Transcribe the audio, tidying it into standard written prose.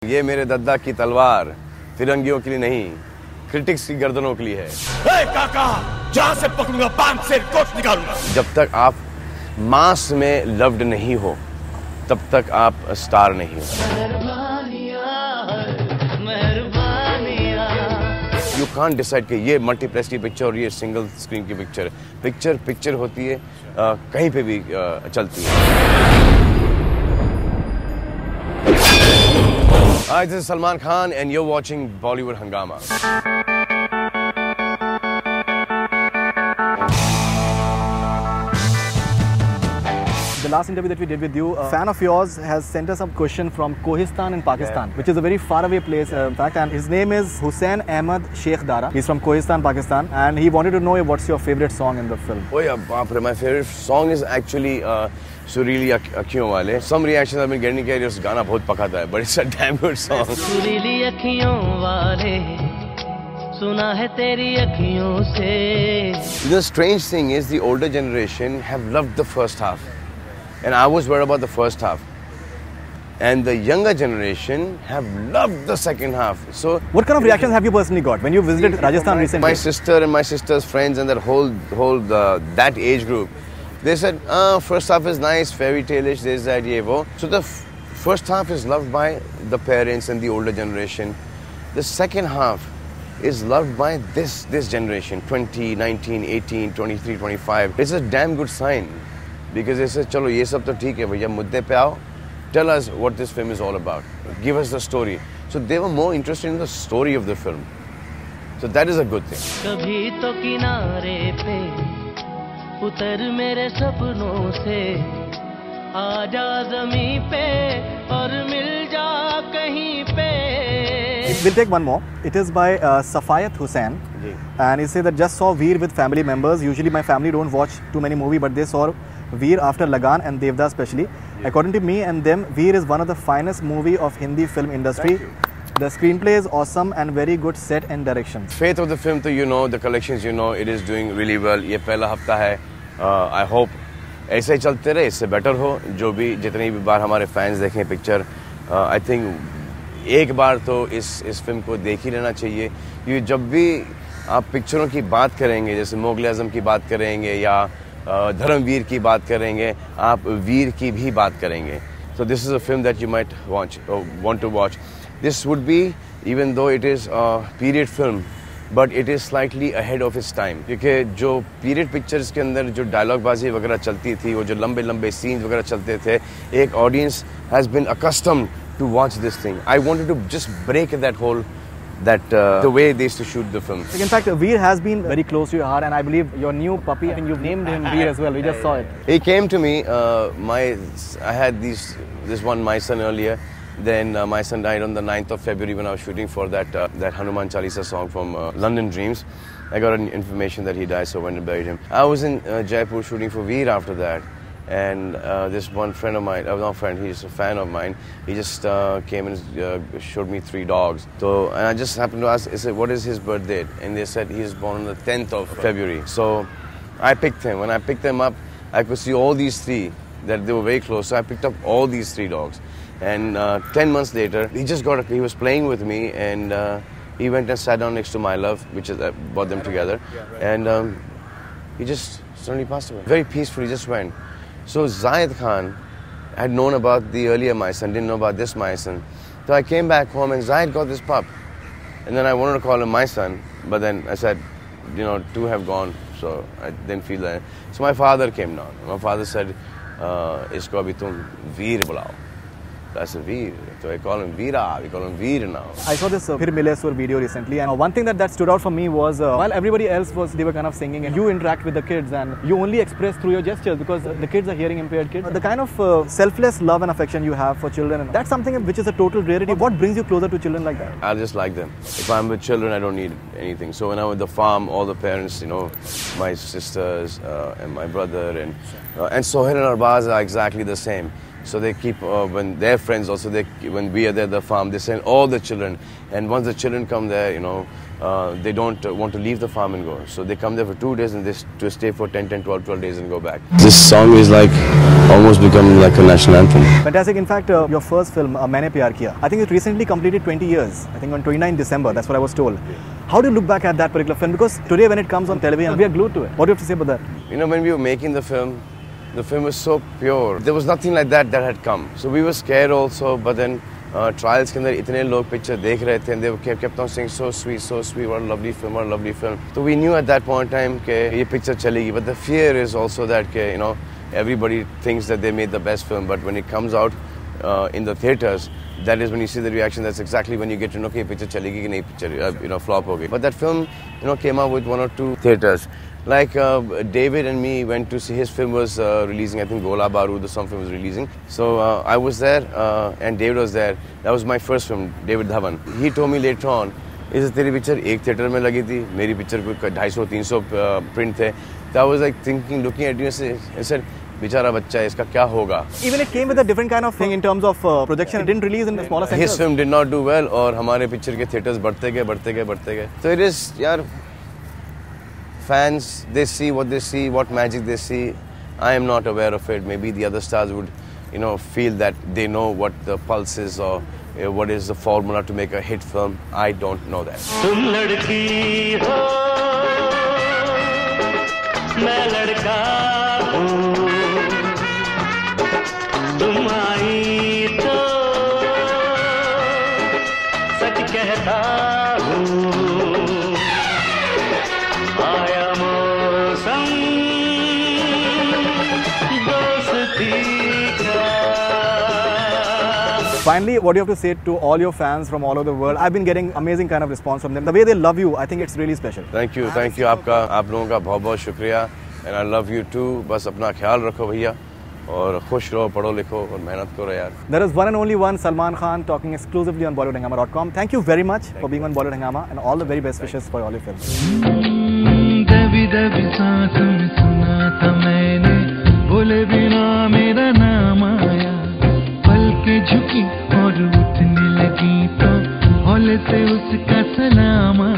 ये मेरे दद्दा की तलवार फिरंगियों के लिए नहीं, क्रिटिक्स की गर्दनों के लिए है। काका, जहां से पकड़ूंगा बांध से कोट निकालूंगा। जब तक आप मास में लव्ड नहीं हो, तब तक आप स्टार नहीं हो। यू कांट डिसाइड कि ये मल्टीप्लेक्स की पिक्चर और ये सिंगल स्क्रीन की पिक्चर। पिक्चर होती है, कहीं पे भी चलती है। Hi, this is Salman Khan and you're watching Bollywood Hungama. The last interview that we did with you, a fan of yours has sent us a question from Kohistan in Pakistan, which is a very faraway place, in fact, and his name is Hussain Ahmed Sheikh Dara. He's from Kohistan, Pakistan, and he wanted to know what's your favorite song in the film. Oh yeah, my favorite song is actually Surili Akhiyon Wale. Some reactions I've been getting कि उस गाना बहुत पकाता है, but it's a damn good song. सुरीली अखियों वाले, सुना है तेरी अखियों से. The strange thing is the older generation have loved the first half, and I was worried about the first half. And the younger generation have loved the second half. So, what kind of reactions have you personally got when you visited Rajasthan recently? My sister and my sister's friends and that whole that age group, they said, first half is nice, fairy tale-ish, this, that, ye, wo. So the first half is loved by the parents and the older generation. The second half is loved by this generation, 20, 19, 18, 23, 25. It's a damn good sign. Because they said, chalo, ye sab to theek hai bhaiya, mudde pe aao. Tell us what this film is all about. Give us the story. So they were more interested in the story of the film. So that is a good thing. कभी तो किनारे पे उतर मेरे सपनों से, आजा ज़मीं पे और मिल जा कहीं पे. We'll take one more. It is by Safayat Hussain, and he said that just saw Veer with family members. Usually my family don't watch too many movies, but they saw Veer after Lagan and Devdas especially. According to me and them, Veer is one of the finest movie of Hindi film industry. The screenplay is awesome and very good set and directions. Faith of the film, तो you know, the collections, you know, it is doing really well. ये पहला हफ्ता है. I hope ऐसे ही चलते रहे, इससे better हो. जो भी जितनी भी बार हमारे फैंस देखें पिक्चर, I think एक बार तो इस फिल्म को देख ही लेना चाहिए. क्योंकि जब भी आप पिक्चरों की बात करेंगे, जैसे मुग़ल आज़म की बात करेंगे या धर्मवीर की बात करेंगे, आप वीर की भी बात करेंगे. So this is a film that you might want to watch. This would be, even though it is a period film, but it is slightly ahead of its time. क्योंकि जो period pictures के अंदर जो dialogue बाजी वगैरह चलती थी, वो जो लंबे scenes वगैरह चलते थे, एक audience has been accustomed to watch this thing. I wanted to just break that whole the way they used to shoot the film. In fact, Veer has been very close to your heart, and I believe your new puppy, I think you've named him Veer as well. We just saw it. He came to me. I had this one, my son, earlier. Then my son died on the 9th of February when I was shooting for that Hanuman Chalisa song from London Dreams. I got an information that he died, so I went and buried him. I was in Jaipur shooting for Veer after that. And this one friend of mine, not friend, he's a fan of mine, he just came and showed me 3 dogs. So, and I just happened to ask, I said, what is his birth date? And they said he's born on the 10th of February. So I picked him. When I picked them up, I could see all these 3, that they were very close. So I picked up all these 3 dogs. And 10 months later, he was playing with me, and he went and sat down next to my love, which is, brought them together. And he just suddenly passed away. Very peaceful, he just went. So Zayed Khan had known about the earlier my son, didn't know about this my son. So I came back home and Zayed got this pup. And then I wanted to call him my son, but then I said, 2 have gone, so I didn't feel that. So my father came down. My father said, isko abhi tum Veer bulao. I said, Veer. So I call him Veera. We call him Veer now. I saw this Phir Mile Sur video recently, and one thing that stood out for me was while everybody else they were kind of singing, and you interact with the kids, and you only express through your gestures because the kids are hearing impaired kids. The kind of selfless love and affection you have for children, and that's something which is a total rarity. What brings you closer to children like that? I just like them. If I'm with children, I don't need anything. So when I'm at the farm, all the parents, my sisters and my brother and Sohail and Arbaz are exactly the same. So they keep, when their friends also, when we are there at the farm, they send all the children. And once the children come there, they don't want to leave the farm and go. So they come there for 2 days and they stay for 10, 12 days and go back. This song is like almost becoming like a national anthem. Fantastic. In fact, your first film, Maine Pyar Kiya, I think it recently completed 20 years. I think on 29 December, that's what I was told. How do you look back at that particular film? Because today when it comes on television, we are glued to it. What do you have to say about that? When we were making the film was so pure. There was nothing like that had come. So we were scared also, but then trials के अंदर इतने लोग picture देख रहे थे and they kept on saying so sweet, what a lovely film, what a lovely film. So we knew at that point in time कि ये picture चलेगी. But the fear is also that कि, everybody thinks that they made the best film, but when it comes out in the theaters, that is when you see the reaction. That's exactly when you get to know कि ये picture चलेगी कि नहीं picture flop होगी. But that film came out with 1 or 2 theaters. Like David and me went to see his film was releasing. I think Gola Barood, the song film was releasing. So I was there and David was there. That was my first film, David Dhawan. He told me later on, "Is तेरी picture एक theater में लगी थी, मेरी picture कोई 250-300 print थे." So I was like thinking, looking at you and said, बेचारा बच्चा है, इसका क्या होगा? Even it came with a different kind of thing in terms of projection. It didn't release in the smaller centers. His film did not do well, और हमारे picture के theaters बढ़ते गए. So it is, यार. Fans, they see what they see, what magic they see. I am not aware of it. Maybe the other stars would, feel that they know what the pulse is or what is the formula to make a hit film. I don't know that. तुम लड़की हो, मैं लड़का हूँ, तुम आई तो सच कहता हूँ. Finally, what do you have to say to all your fans from all over the world? I've been getting amazing kind of response from them. The way they love you, I think it's really special. Thank you. आप लोगों का बहुत शुक्रिया. And I love you too. बस अपना ख्याल रखो भैया और खुश रहो, पढ़ो लिखो और मेहनत करो यार. There is one and only one Salman Khan talking exclusively on BollywoodHangama.com. Thank you very much for being on Bollywood Hangama and all the very best wishes for all your films. दबी दबी सांसों में सुना था मैंने, बोले बिना मेरा नाम आया, पलकें झुकी और उठने लगी तो हौले से उसका सलाम आया.